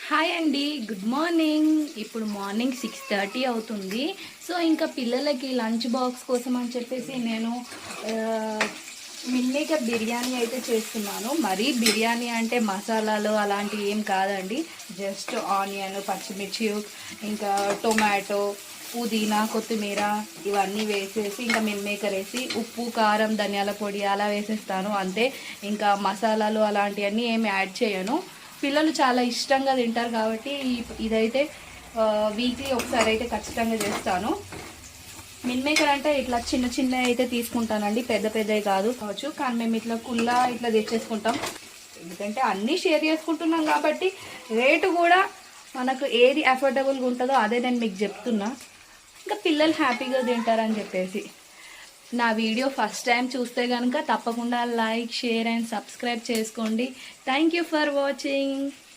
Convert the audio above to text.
Hi అండి, good morning. ఇప్పుడు morning 6:30 అవుతుంది. సో ఇంకా పిల్లలకి లంచ్ బాక్స్ కోసం అని చెప్పేసి నేను మిల్ మేకర్ బిర్యానీ అయితే చేస్తున్నాను. మరీ బిర్యానీ అంటే మసాలాలు అలాంటివి ఏం కాదండి. జస్ట్ ఆనియన్, పచ్చిమిర్చి, ఇంకా టొమాటో, పుదీనా, కొత్తిమీర ఇవన్నీ వేసేసి ఇంకా మిల్ మేకర్ వేసి ఉప్పు, కారం, ధనియాల పొడి అలా వేసేస్తాను అంతే. ఇంకా మసాలాలు అలాంటివన్నీ ఏమి యాడ్ చేయను. పిల్లలు చాలా ఇష్టంగా తింటారు కాబట్టి ఇదైతే వీక్లీ ఒకసారి అయితే ఖచ్చితంగా చేస్తాను. మిల్ మేకర్ అంటే ఇట్లా చిన్న చిన్న అయితే తీసుకుంటానండి, పెద్ద పెద్దవి కావచ్చు. కానీ మేము ఇట్లా కుల్లా ఇట్లా తెచ్చేసుకుంటాం. ఎందుకంటే అన్నీ షేర్ చేసుకుంటున్నాం కాబట్టి రేటు కూడా మనకు ఏది అఫోర్డబుల్గా ఉంటుందో అదే నేను మీకు చెప్తున్నా. ఇంకా పిల్లలు హ్యాపీగా తింటారని చెప్పేసి. నా వీడియో ఫస్ట్ టైం చూస్తే కనుక తప్పకుండా లైక్, షేర్ అండ్ సబ్స్క్రైబ్ చేసుకోండి. Thank you for watching.